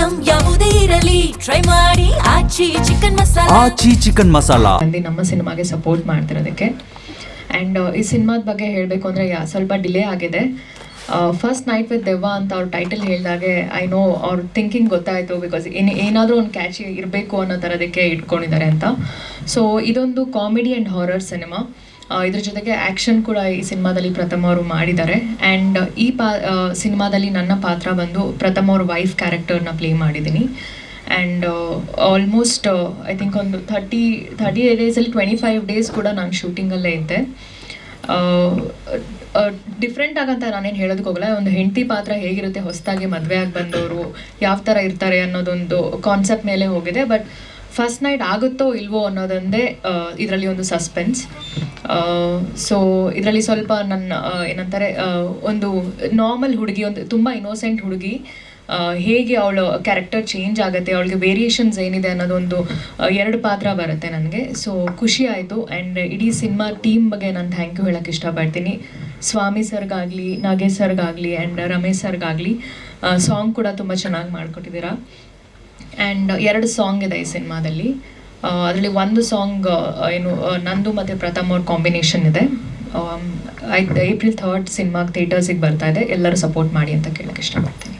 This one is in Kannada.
ಐಟಂ ಯಾವುದೇ ಇರಲಿ ಟ್ರೈ ಮಾಡಿ ಆಚಿ ಚಿಕನ್ ಮಸಾಲಾ ನಮ್ಮ ಸಿನಿಮಾಗೆ ಸಪೋರ್ಟ್ ಮಾಡ್ತಿರೋದಕ್ಕೆ. ಆ್ಯಂಡ್ ಈ ಸಿನಿಮಾದ ಬಗ್ಗೆ ಹೇಳಬೇಕು ಅಂದರೆ ಸ್ವಲ್ಪ ಡಿಲೇ ಆಗಿದೆ. ಫಸ್ಟ್ ನೈಟ್ ವಿತ್ ದೆವ್ವ ಅಂತ ಅವ್ರ ಟೈಟಲ್ ಹೇಳಿದಾಗೆ ಐ ನೋ ಅವ್ರ ಥಿಂಕಿಂಗ್ ಗೊತ್ತಾಯಿತು, ಬಿಕಾಸ್ ಏನಾದರೂ ಒಂದು ಕ್ಯಾಚಿ ಇರಬೇಕು ಅನ್ನೋ ಥರದಕ್ಕೆ ಇಟ್ಕೊಂಡಿದ್ದಾರೆ ಅಂತ. ಸೊ ಇದೊಂದು ಕಾಮಿಡಿ ಆ್ಯಂಡ್ ಹಾರರ್ ಸಿನಿಮಾ. ಇದ್ರ ಜೊತೆಗೆ ಆ್ಯಕ್ಷನ್ ಕೂಡ ಈ ಸಿನಿಮಾದಲ್ಲಿ ಪ್ರಥಮ ಅವರು ಮಾಡಿದ್ದಾರೆ. ಆ್ಯಂಡ್ ಈ ಸಿನಿಮಾದಲ್ಲಿ ನನ್ನ ಪಾತ್ರ ಬಂದು ಪ್ರಥಮ ಅವ್ರ ವೈಫ್ ಕ್ಯಾರೆಕ್ಟರ್ನ ಪ್ಲೇ ಮಾಡಿದ್ದೀನಿ. ಆ್ಯಂಡ್ ಆಲ್ಮೋಸ್ಟ್ ಐ ಥಿಂಕ್ ಒಂದು 30 ಡೇಸಲ್ಲಿ 25 ಡೇಸ್ ಕೂಡ ನಾನು ಶೂಟಿಂಗಲ್ಲೇ ಇದ್ದೆ. ಡಿಫ್ರೆಂಟ್ ಆಗಂತ ನಾನೇನು ಹೇಳೋದಕ್ಕೆ ಹೋಗಲ್ಲ. ಒಂದು ಹೆಂಡತಿ ಪಾತ್ರ ಹೇಗಿರುತ್ತೆ, ಹೊಸದಾಗಿ ಮದುವೆ ಆಗಿ ಬಂದವರು ಯಾವ ಥರ ಇರ್ತಾರೆ ಅನ್ನೋದೊಂದು ಕಾನ್ಸೆಪ್ಟ್ ಮೇಲೆ ಹೋಗಿದೆ. ಬಟ್ ಫಸ್ಟ್ ನೈಟ್ ಆಗುತ್ತೋ ಇಲ್ವೋ ಅನ್ನೋದೊಂದೇ ಇದರಲ್ಲಿ ಒಂದು ಸಸ್ಪೆನ್ಸ್. ಸೊ ಇದರಲ್ಲಿ ಸ್ವಲ್ಪ ನನ್ನ ಏನಂತಾರೆ, ಒಂದು ನಾರ್ಮಲ್ ಹುಡುಗಿ, ಒಂದು ತುಂಬ ಇನ್ನೋಸೆಂಟ್ ಹುಡುಗಿ ಹೇಗೆ ಅವಳು ಕ್ಯಾರೆಕ್ಟರ್ ಚೇಂಜ್ ಆಗುತ್ತೆ, ಅವಳಿಗೆ ವೇರಿಯೇಷನ್ಸ್ ಏನಿದೆ ಅನ್ನೋದೊಂದು 2 ಪಾತ್ರ ಬರುತ್ತೆ ನನಗೆ. ಸೊ ಖುಷಿ ಆಯಿತು. ಆ್ಯಂಡ್ ಇಡೀ ಸಿನಿಮಾ ಟೀಮ್ ಬಗ್ಗೆ ನಾನು ಥ್ಯಾಂಕ್ ಯು ಹೇಳೋಕ್ಕೆ ಇಷ್ಟಪಡ್ತೀನಿ. ಸ್ವಾಮಿ ಸರ್ಗಾಗಲಿ, ನಾಗೇಶ್ ಸರ್ಗಾಗಲಿ ಆ್ಯಂಡ್ ರಮೇಶ್ ಸರ್ಗಾಗಲಿ. ಸಾಂಗ್ ಕೂಡ ತುಂಬ ಚೆನ್ನಾಗಿ ಮಾಡಿಕೊಟ್ಟಿದ್ದೀರಾ. ಆ್ಯಂಡ್ 2 ಸಾಂಗ್ ಇದೆ ಈ ಸಿನಿಮಾದಲ್ಲಿ. ಅದರಲ್ಲಿ ಒಂದು ಸಾಂಗ್ ಏನು ನಂದು ಮತ್ತು ಪ್ರಥಮ್ ಅವ್ರ ಕಾಂಬಿನೇಷನ್ ಇದೆ. April 3rd ಸಿನಿಮಾಗೆ ಥಿಯೇಟರ್ಸಿಗೆ ಬರ್ತಾ ಇದೆ. ಎಲ್ಲರೂ ಸಪೋರ್ಟ್ ಮಾಡಿ ಅಂತ ಕೇಳೋಕ್ಕೆ ಇಷ್ಟಪಡ್ತೀನಿ.